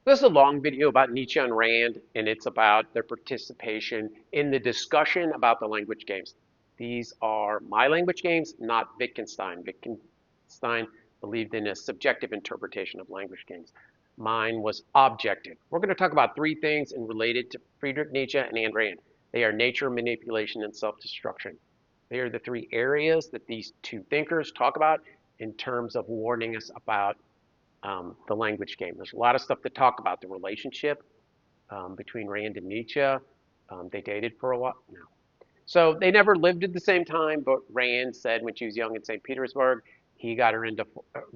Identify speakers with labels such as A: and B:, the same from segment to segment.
A: This is a long video about Nietzsche and Rand, and it's about their participation in the discussion about the language games. These are my language games, not Wittgenstein. Wittgenstein believed in a subjective interpretation of language games. Mine was objective. We're going to talk about three things and related to Friedrich Nietzsche and Ayn Rand. They are nature, manipulation, and self-destruction. They are the three areas that these two thinkers talk about in terms of warning us about the language game. There's a lot of stuff to talk about. The relationship between Rand and Nietzsche. They dated for a while. No. So they never lived at the same time, but Rand said when she was young in St. Petersburg, he got her into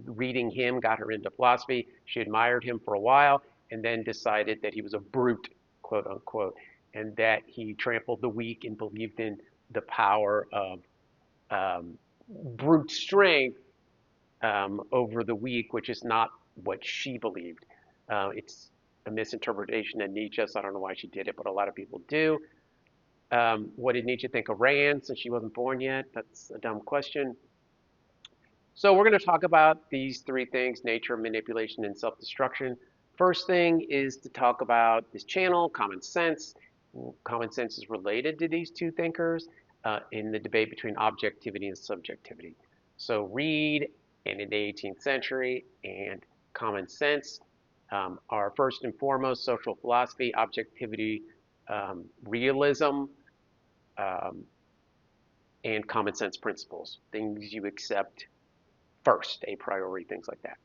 A: reading him, got her into philosophy. She admired him for a while and then decided that he was a brute, quote unquote, and that he trampled the weak and believed in the power of brute strength over the weak, which is not what she believed. It's a misinterpretation of Nietzsche, so I don't know why she did it, but a lot of people do. What did Nietzsche think of Rand since she wasn't born yet? That's a dumb question. So we're going to talk about these three things: nature, manipulation, and self-destruction. First thing is to talk about this channel, common sense. Common sense is related to these two thinkers in the debate between objectivity and subjectivity. So Reid, and in the 18th century, and common sense are first and foremost social philosophy, objectivity, realism, and common sense principles, things you accept first, a priori, things like that.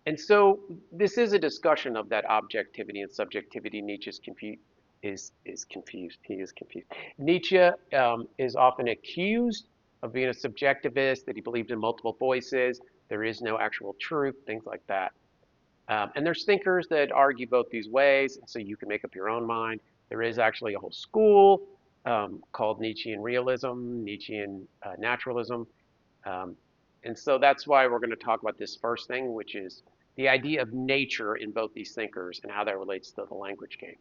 A: And so this is a discussion of that objectivity and subjectivity. Nietzsche's confused. He is confused. Nietzsche is often accused of being a subjectivist, that he believed in multiple voices, there is no actual truth, things like that. And there's thinkers that argue both these ways, so you can make up your own mind. There is actually a whole school called Nietzschean realism, Nietzschean naturalism. And so that's why we're going to talk about this first thing, which is the idea of nature in both these thinkers and how that relates to the language game.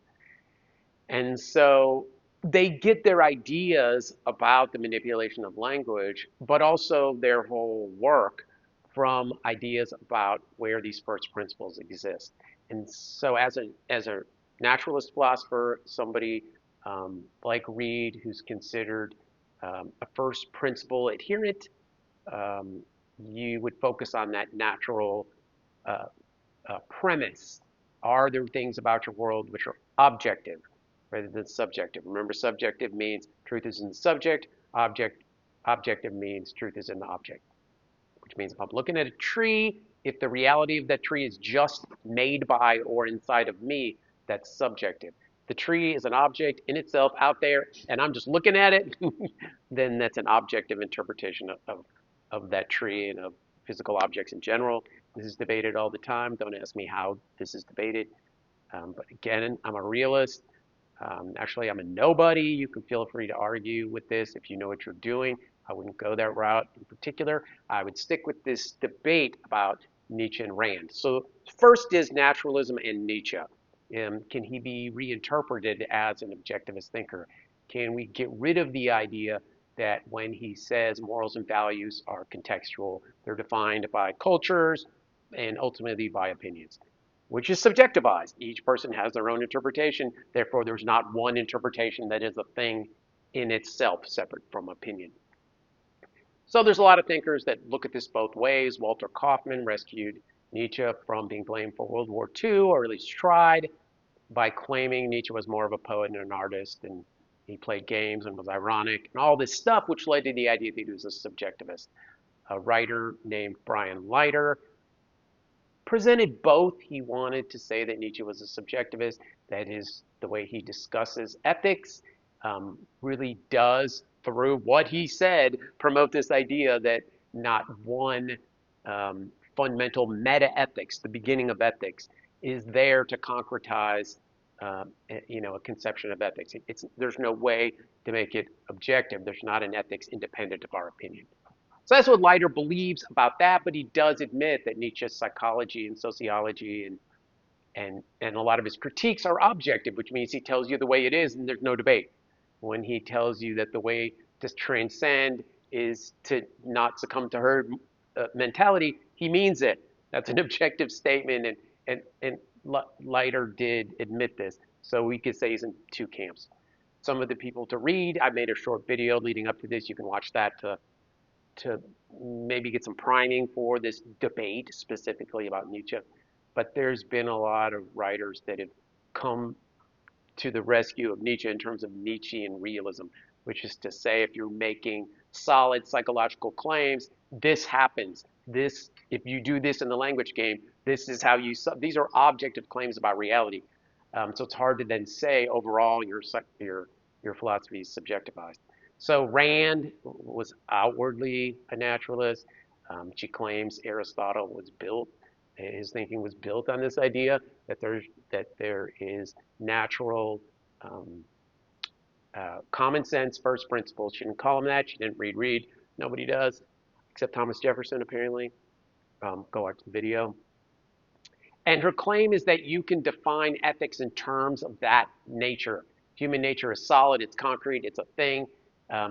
A: And so they get their ideas about the manipulation of language, but also their whole work from ideas about where these first principles exist. And so as a naturalist philosopher, somebody like Reid, who's considered a first principle adherent, you would focus on that natural premise. Are there things about your world which are objective rather than subjective? Remember, subjective means truth is in the subject. Objective means truth is in the object, which means if I'm looking at a tree, if the reality of that tree is just made by or inside of me, that's subjective. The tree is an object in itself out there, and I'm just looking at it, then that's an objective interpretation of that tree and of physical objects in general. This is debated all the time. Don't ask me how this is debated. But again, I'm a realist. Actually, I'm a nobody. You can feel free to argue with this if you know what you're doing. I wouldn't go that route in particular. I would stick with this debate about Nietzsche and Rand. So first is naturalism and Nietzsche. Can he be reinterpreted as an objectivist thinker? Can we get rid of the idea that when he says morals and values are contextual, they're defined by cultures and ultimately by opinions, which is subjectivized. Each person has their own interpretation. Therefore, there's not one interpretation that is a thing in itself separate from opinion. So there's a lot of thinkers that look at this both ways. Walter Kaufmann rescued Nietzsche from being blamed for World War II, or at least tried, by claiming Nietzsche was more of a poet and an artist, and he played games and was ironic, and all this stuff, which led to the idea that he was a subjectivist. A writer named Brian Leiter presented both. He wanted to say that Nietzsche was a subjectivist, that is the way he discusses ethics, really does, through what he said, promote this idea that not one fundamental meta-ethics, the beginning of ethics, is there to concretize a conception of ethics. There's no way to make it objective. There's not an ethics independent of our opinion. So that's what Leiter believes about that, but he does admit that Nietzsche's psychology and sociology and a lot of his critiques are objective, which means he tells you the way it is and there's no debate. When he tells you that the way to transcend is to not succumb to herd mentality, he means it. That's an objective statement, and Leiter did admit this, so we could say he's in two camps. Some of the people to read, I made a short video leading up to this. You can watch that to maybe get some priming for this debate specifically about Nietzsche. But there's been a lot of writers that have come to the rescue of Nietzsche in terms of Nietzschean realism, which is to say, if you're making solid psychological claims, this happens. This, if you do this in the language game, this is how you. These are objective claims about reality. So it's hard to then say overall your philosophy is subjectivized. So Rand was outwardly a naturalist. She claims Aristotle was built. His thinking was built on this idea that there is natural common sense first principles. She didn't call them that. She didn't read. Nobody does, except Thomas Jefferson apparently. Go watch the video. And her claim is that you can define ethics in terms of that nature. Human nature is solid, it's concrete, it's a thing.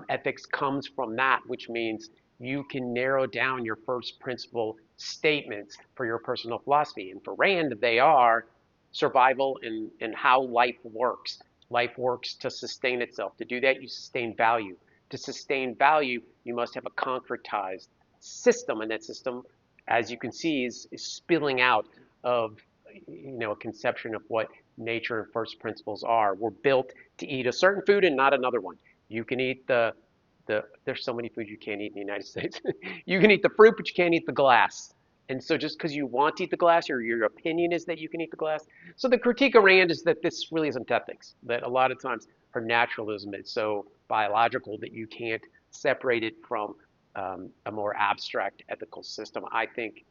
A: Ethics comes from that, which means you can narrow down your first principle statements for your personal philosophy. And for Rand, they are survival and how life works. Life works to sustain itself. To do that, you sustain value. To sustain value, you must have a concretized system, and that system, as you can see, is spilling out of a conception of what nature and first principles are. We're built to eat a certain food and not another one. You can eat there's so many foods you can't eat in the United States. You can eat the fruit, but you can't eat the glass. And so just because you want to eat the glass, or your opinion is that you can eat the glass. So the critique of Rand is that this really isn't ethics, that a lot of times her naturalism is so biological that you can't separate it from a more abstract ethical system. I think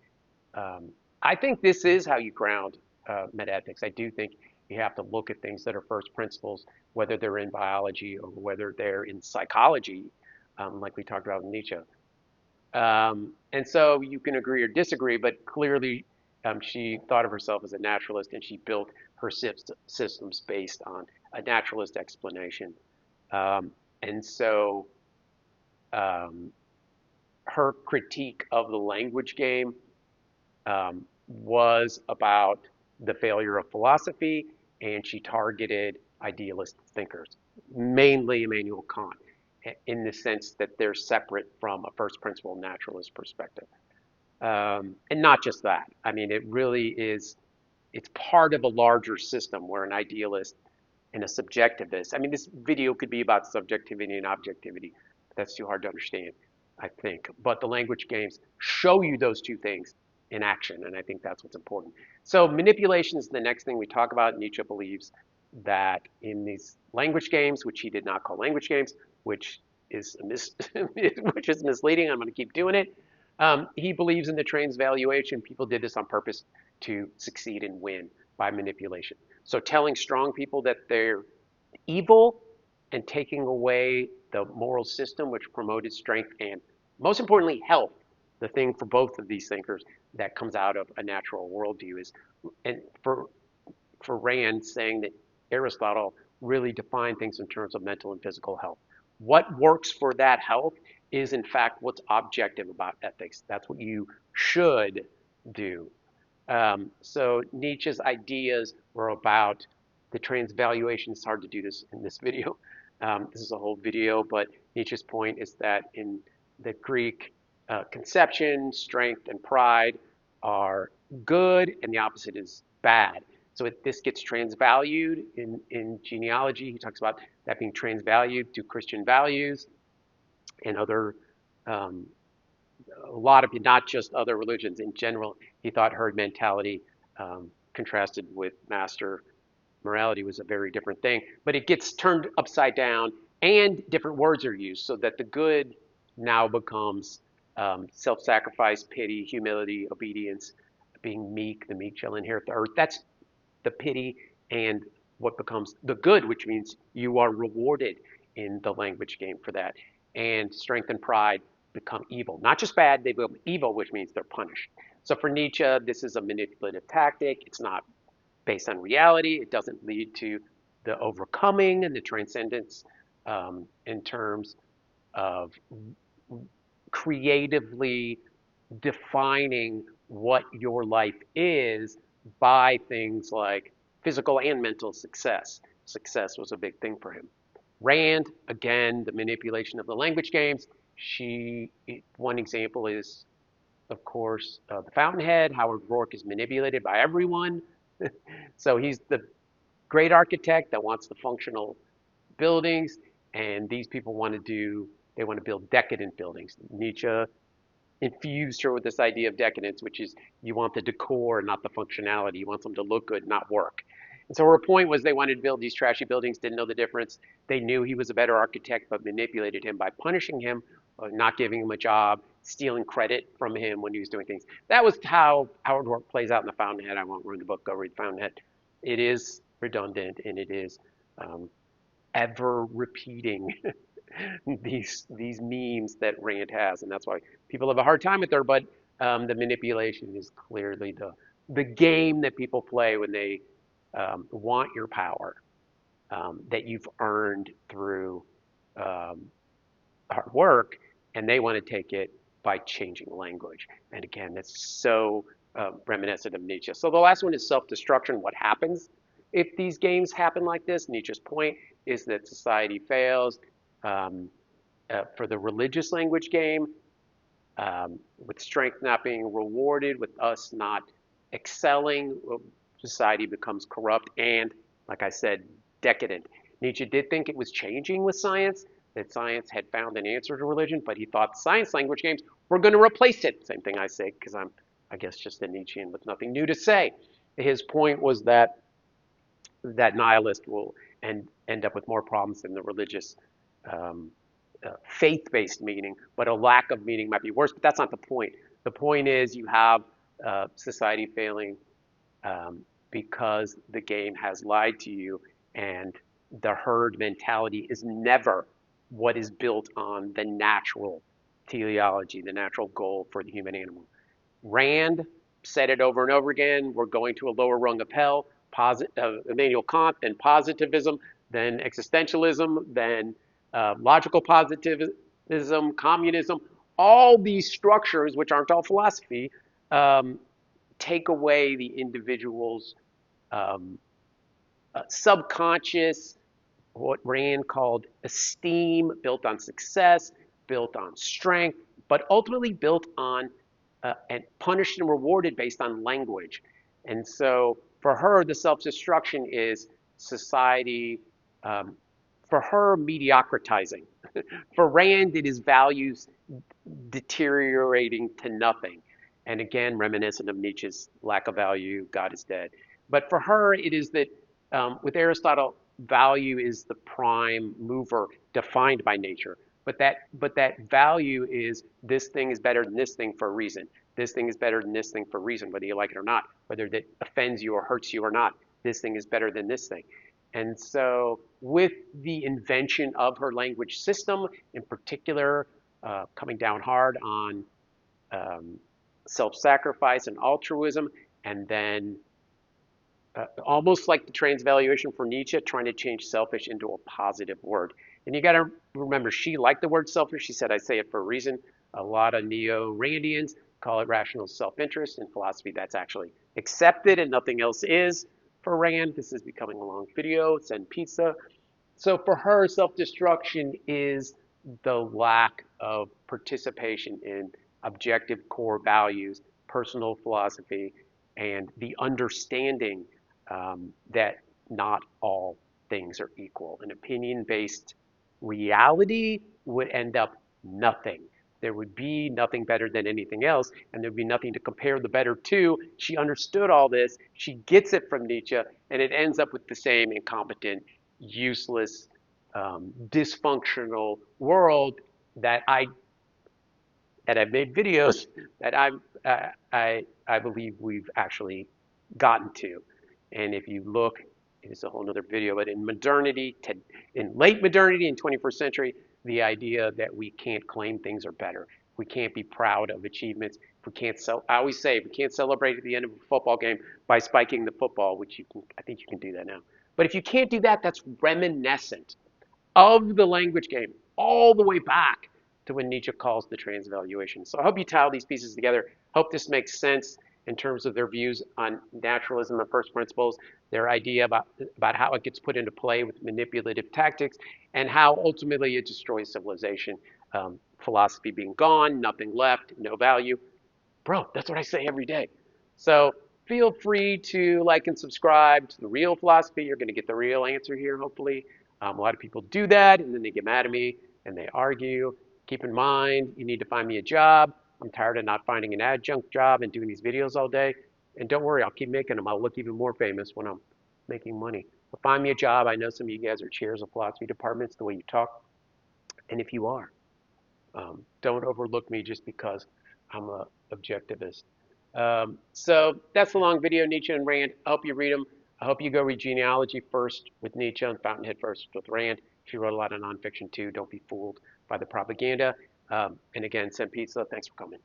A: this is how you ground metaethics. I do think you have to look at things that are first principles, whether they're in biology or whether they're in psychology, like we talked about with Nietzsche. And so you can agree or disagree, but clearly she thought of herself as a naturalist, and she built her systems based on a naturalist explanation. And so her critique of the language game was about the failure of philosophy, and she targeted idealist thinkers, mainly Immanuel Kant, in the sense that they're separate from a first principle naturalist perspective. And not just that. I mean, it really is, it's part of a larger system where an idealist and a subjectivist, I mean, this video could be about subjectivity and objectivity, but that's too hard to understand, I think. But the language games show you those two things in action, and I think that's what's important. So manipulation is the next thing we talk about. Nietzsche believes that in these language games, which he did not call language games, which is misleading. I'm going to keep doing it. He believes in the transvaluation. People did this on purpose to succeed and win by manipulation. So telling strong people that they're evil and taking away the moral system which promoted strength and, most importantly, health, the thing for both of these thinkers that comes out of a natural worldview is, and for Rand, saying that Aristotle really defined things in terms of mental and physical health. What works for that health is, in fact, what's objective about ethics. That's what you should do. So Nietzsche's ideas were about the transvaluation. It's hard to do this in this video. This is a whole video, but Nietzsche's point is that in the Greek conception, strength and pride are good, and the opposite is bad. So this gets transvalued in genealogy. He talks about that being transvalued to Christian values and other, a lot of, not just other religions in general. He thought herd mentality contrasted with master morality was a very different thing. But it gets turned upside down, and different words are used so that the good now becomes self-sacrifice, pity, humility, obedience, being meek. The meek shall inherit the earth. That's the pity and what becomes the good, which means you are rewarded in the language game for that. And strength and pride become evil. Not just bad, they become evil, which means they're punished. So for Nietzsche, this is a manipulative tactic. It's not based on reality. It doesn't lead to the overcoming and the transcendence in terms of creatively defining what your life is by things like physical and mental success. Success was a big thing for him. Rand, again, the manipulation of the language games. One example is, of course, the Fountainhead. Howard Rourke is manipulated by everyone. So he's the great architect that wants the functional buildings, and these people they want to build decadent buildings. Nietzsche infused her with this idea of decadence, which is you want the decor, not the functionality. You want them to look good, not work. And so her point was they wanted to build these trashy buildings, didn't know the difference. They knew he was a better architect, but manipulated him by punishing him, not giving him a job, stealing credit from him when he was doing things. That was how Howard Rourke plays out in The Fountainhead. I won't ruin the book. Go read The Fountainhead. It is redundant, and it is ever repeating these memes that Rand has, and that's why people have a hard time with her. But the manipulation is clearly the game that people play when they want your power that you've earned through hard work, and they want to take it by changing language. And again, that's so reminiscent of Nietzsche. So the last one is self-destruction. What happens if these games happen like this? Nietzsche's point is that society fails. For the religious language game, with strength not being rewarded, with us not excelling, society becomes corrupt and, like I said, decadent. Nietzsche did think it was changing with science, that science had found an answer to religion, but he thought science language games were going to replace it. Same thing I say, because I'm, I guess, just a Nietzschean with nothing new to say. His point was that nihilist will end up with more problems than the religious faith-based meaning, but a lack of meaning might be worse. But that's not the point. The point is you have society failing because the game has lied to you, and the herd mentality is never what is built on the natural teleology, the natural goal for the human animal. Rand said it over and over again. We're going to a lower rung of hell. Immanuel Kant, then positivism, then existentialism, then logical positivism, communism. All these structures, which aren't all philosophy, take away the individual's subconscious, what Rand called esteem, built on success, built on strength, but ultimately built on and punished and rewarded based on language. And so for her, the self-destruction is society, for her, mediocratizing. For Rand, it is values deteriorating to nothing. And again, reminiscent of Nietzsche's lack of value, God is dead. But for her, it is that with Aristotle, value is the prime mover defined by nature. But that value is this thing is better than this thing for a reason. This thing is better than this thing for a reason, whether you like it or not, whether that offends you or hurts you or not. This thing is better than this thing. And so with the invention of her language system, in particular, coming down hard on self-sacrifice and altruism, and then almost like the transvaluation for Nietzsche, trying to change selfish into a positive word. And you got to remember, she liked the word selfish. She said, I say it for a reason. A lot of neo-Randians call it rational self-interest. In philosophy, that's actually accepted and nothing else is. For Rand, this is becoming a long video. Send pizza. So for her, self-destruction is the lack of participation in objective core values, personal philosophy, and the understanding that not all things are equal. An opinion-based reality would end up nothing. There would be nothing better than anything else, and there'd be nothing to compare the better to. She understood all this. She gets it from Nietzsche, and it ends up with the same incompetent, useless, dysfunctional world that I've made videos that I believe we've actually gotten to. And if you look, it's a whole other video, but in modernity, in late modernity and 21st century, the idea that we can't claim things are better. We can't be proud of achievements. We can't I always say, we can't celebrate at the end of a football game by spiking the football, which I think you can do that now. But if you can't do that, that's reminiscent of the language game all the way back to when Nietzsche calls the transvaluation. So I hope you tie all these pieces together. Hope this makes sense. in terms of their views on naturalism and first principles, their idea about how it gets put into play with manipulative tactics, and how ultimately it destroys civilization. Philosophy being gone, nothing left, no value. Bro, that's what I say every day. So feel free to like and subscribe to The Real Philosophy. You're going to get the real answer here, hopefully. A lot of people do that, and then they get mad at me, and they argue. Keep in mind, you need to find me a job. I'm tired of not finding an adjunct job and doing these videos all day. And don't worry, I'll keep making them. I'll look even more famous when I'm making money. But find me a job. I know some of you guys are chairs of philosophy departments, the way you talk. And if you are, don't overlook me just because I'm a objectivist. So that's a long video, Nietzsche and Rand. I hope you read them. I hope you go read Genealogy first with Nietzsche and Fountainhead first with Rand. She wrote a lot of nonfiction too. Don't be fooled by the propaganda. And again, send pizza. Thanks for coming.